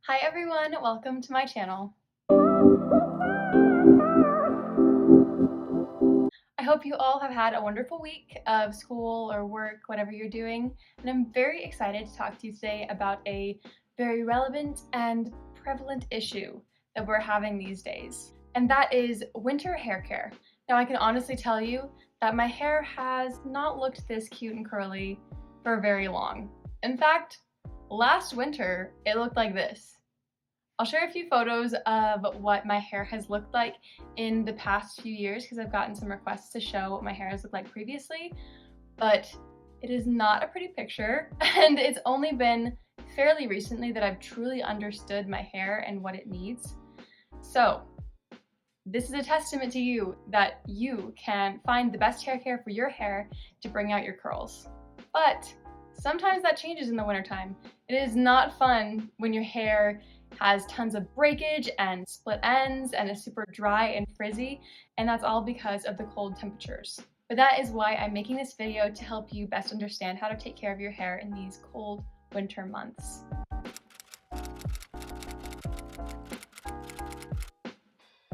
Hi everyone, welcome to my channel. I hope you all have had a wonderful week of school or work, whatever you're doing, and I'm very excited to talk to you today about a very relevant and prevalent issue that we're having these days, and that is winter hair care. Now I can honestly tell you that my hair has not looked this cute and curly for very long. In fact, last winter it looked like this. I'll share a few photos of what my hair has looked like in the past few years because I've gotten some requests to show what my hair has looked like previously, but it is not a pretty picture, and it's only been fairly recently that I've truly understood my hair and what it needs. So this is a testament to you that you can find the best hair care for your hair to bring out your curls. But sometimes that changes in the wintertime. It is not fun when your hair has tons of breakage and split ends and is super dry and frizzy, and that's all because of the cold temperatures. But that is why I'm making this video to help you best understand how to take care of your hair in these cold winter months.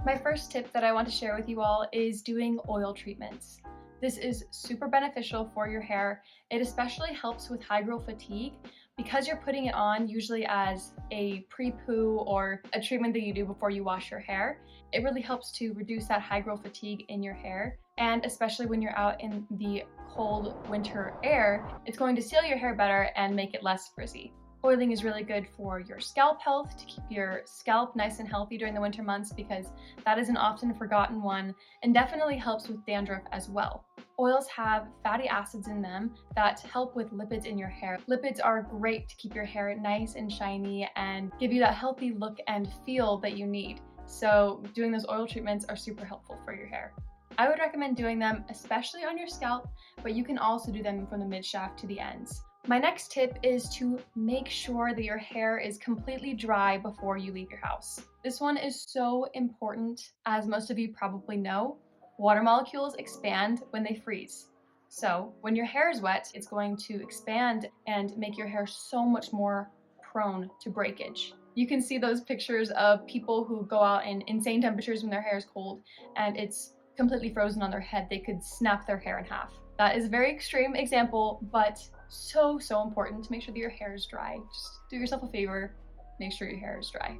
My first tip that I want to share with you all is doing oil treatments. This is super beneficial for your hair. It especially helps with high growth fatigue because you're putting it on usually as a pre-poo or a treatment that you do before you wash your hair. It really helps to reduce that high growth fatigue in your hair, and especially when you're out in the cold winter air, it's going to seal your hair better and make it less frizzy. Oiling is really good for your scalp health, to keep your scalp nice and healthy during the winter months, because that is an often forgotten one, and definitely helps with dandruff as well. Oils have fatty acids in them that help with lipids in your hair. Lipids are great to keep your hair nice and shiny and give you that healthy look and feel that you need. So doing those oil treatments are super helpful for your hair. I would recommend doing them especially on your scalp, but you can also do them from the mid shaft to the ends. My next tip is to make sure that your hair is completely dry before you leave your house. This one is so important. As most of you probably know, water molecules expand when they freeze. So when your hair is wet, it's going to expand and make your hair so much more prone to breakage. You can see those pictures of people who go out in insane temperatures when their hair is cold and it's completely frozen on their head. They could snap their hair in half. That is a very extreme example, but so important to make sure that your hair is dry. Just do yourself a favor, make sure your hair is dry.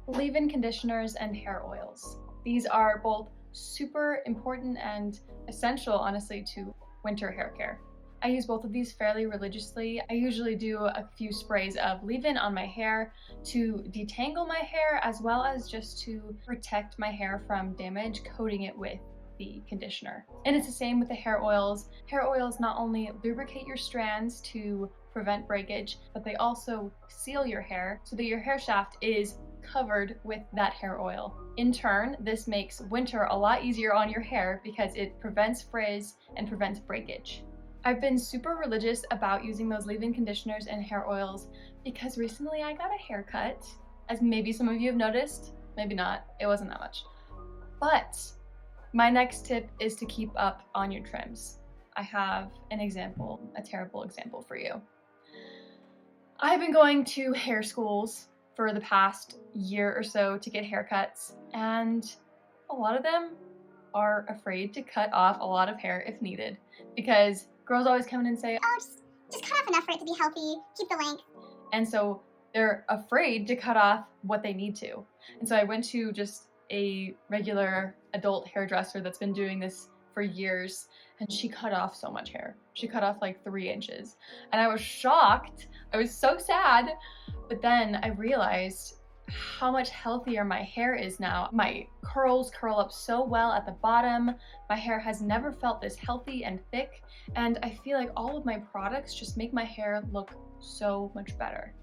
Leave-in conditioners and hair oils. These are both super important and essential, honestly, to winter hair care. I use both of these fairly religiously. I usually do a few sprays of leave-in on my hair to detangle my hair, as well as just to protect my hair from damage, coating it with the conditioner. And it's the same with the hair oils. Hair oils not only lubricate your strands to prevent breakage, but they also seal your hair so that your hair shaft is covered with that hair oil. In turn, this makes winter a lot easier on your hair because it prevents frizz and prevents breakage. I've been super religious about using those leave-in conditioners and hair oils because recently I got a haircut, as maybe some of you have noticed, maybe not, it wasn't that much. But my next tip is to keep up on your trims. I have an example, a terrible example for you. I've been going to hair schools for the past year or so to get haircuts, and a lot of them are afraid to cut off a lot of hair if needed, because girls always come in and say, oh, just cut off enough for it to be healthy, keep the length. And so they're afraid to cut off what they need to. And so I went to just a regular adult hairdresser that's been doing this for years, and she cut off so much hair. She cut off like 3 inches. And I was shocked. I was so sad. But then I realized how much healthier my hair is now. My curls curl up so well at the bottom. My hair has never felt this healthy and thick. And I feel like all of my products just make my hair look so much better.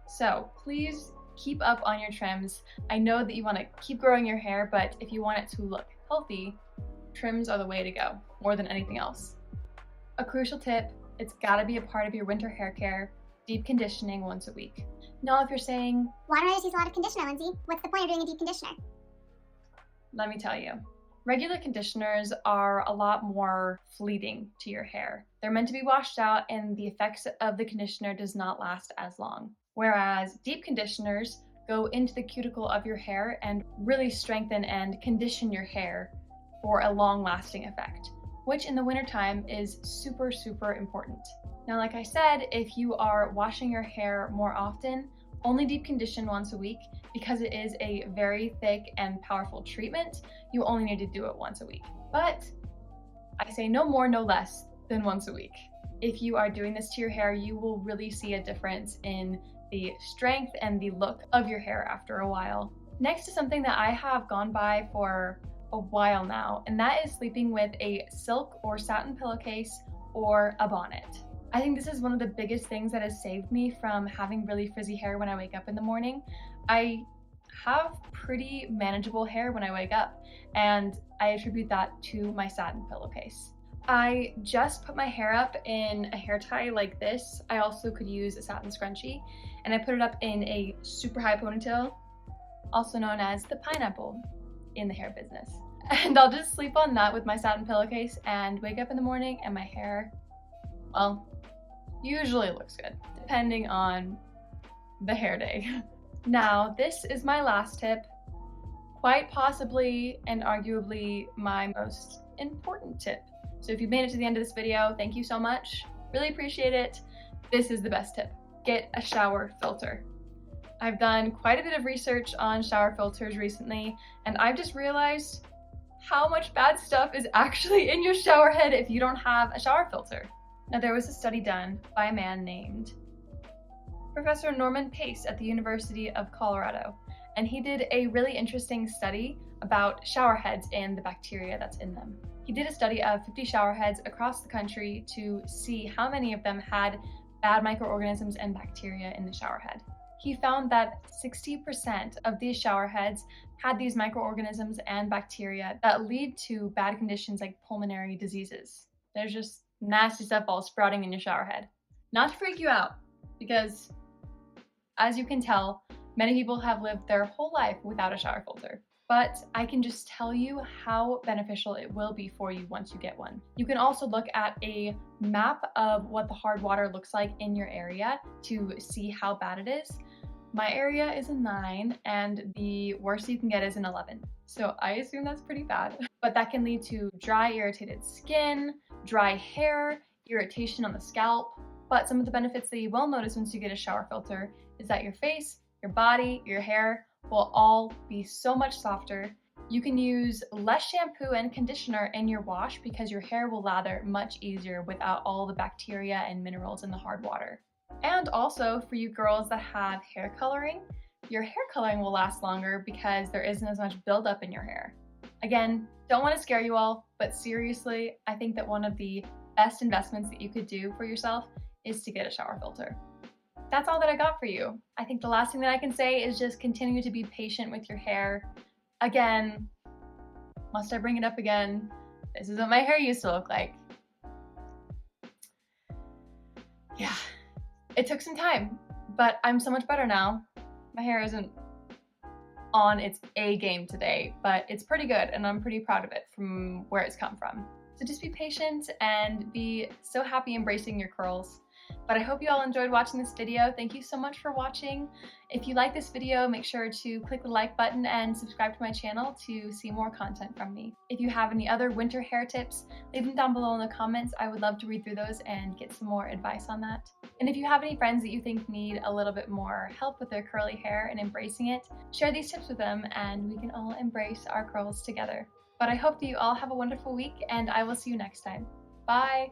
So please keep up on your trims. I know that you want to keep growing your hair, but if you want it to look healthy, trims are the way to go, more than anything else. A crucial tip, it's gotta be a part of your winter hair care, deep conditioning once a week. Now if you're saying, why don't I just use a lot of conditioner, Lindsay? What's the point of doing a deep conditioner? let me tell you. Regular conditioners are a lot more fleeting to your hair. They're meant to be washed out, and the effects of the conditioner does not last as long. whereas deep conditioners go into the cuticle of your hair and really strengthen and condition your hair for a long-lasting effect, which in the wintertime is super, super important. Now, like I said, if you are washing your hair more often, only deep condition once a week. Because it is a very thick and powerful treatment, you only need to do it once a week. But I say no more, no less than once a week. If you are doing this to your hair, you will really see a difference in the strength and the look of your hair after a while. Next is something that I have gone by for a while now, and that is sleeping with a silk or satin pillowcase or a bonnet. I think this is one of the biggest things that has saved me from having really frizzy hair when I wake up in the morning. I have pretty manageable hair when I wake up, and I attribute that to my satin pillowcase. I just put my hair up in a hair tie like this. I also could use a satin scrunchie, and I put it up in a super high ponytail, also known as the pineapple in the hair business. And I'll just sleep on that with my satin pillowcase and wake up in the morning and my hair, well, usually looks good, depending on the hair day. Now, this is my last tip, quite possibly and arguably my most important tip. So if you've made it to the end of this video, thank you so much. Really appreciate it. This is the best tip. Get a shower filter. I've done quite a bit of research on shower filters recently, and I've just realized how much bad stuff is actually in your shower head if you don't have a shower filter. Now, there was a study done by a man named Professor Norman Pace at the University of Colorado, and he did a really interesting study about shower heads and the bacteria that's in them. He did a study of 50 shower heads across the country to see how many of them had bad microorganisms and bacteria in the shower head. He found that 60% of these shower heads had these microorganisms and bacteria that lead to bad conditions like pulmonary diseases. There's just nasty stuff all sprouting in your shower head. Not to freak you out, because as you can tell, many people have lived their whole life without a shower filter. But I can just tell you how beneficial it will be for you once you get one. You can also look at a map of what the hard water looks like in your area to see how bad it is. My area is a 9, and the worst you can get is an 11. So I assume that's pretty bad. But that can lead to dry, irritated skin, dry hair, irritation on the scalp. But some of the benefits that you will notice once you get a shower filter is that your face, your body, your hair will all be so much softer. You can use less shampoo and conditioner in your wash because your hair will lather much easier without all the bacteria and minerals in the hard water. And also for you girls that have hair coloring, your hair coloring will last longer because there isn't as much buildup in your hair. Again, don't want to scare you all, but seriously, I think that one of the best investments that you could do for yourself is to get a shower filter. That's all that I got for you. I think the last thing that I can say is just continue to be patient with your hair. Again, must I bring it up again? This is what my hair used to look like. Yeah, it took some time, but I'm so much better now. My hair isn't on its A game today, but it's pretty good and I'm pretty proud of it from where it's come from. So just be patient and be so happy embracing your curls. But I hope you all enjoyed watching this video. Thank you so much for watching. If you like this video, make sure to click the like button and subscribe to my channel to see more content from me. If you have any other winter hair tips, leave them down below in the comments. I would love to read through those and get some more advice on that. And if you have any friends that you think need a little bit more help with their curly hair and embracing it, share these tips with them and we can all embrace our curls together. But I hope that you all have a wonderful week and I will see you next time. Bye!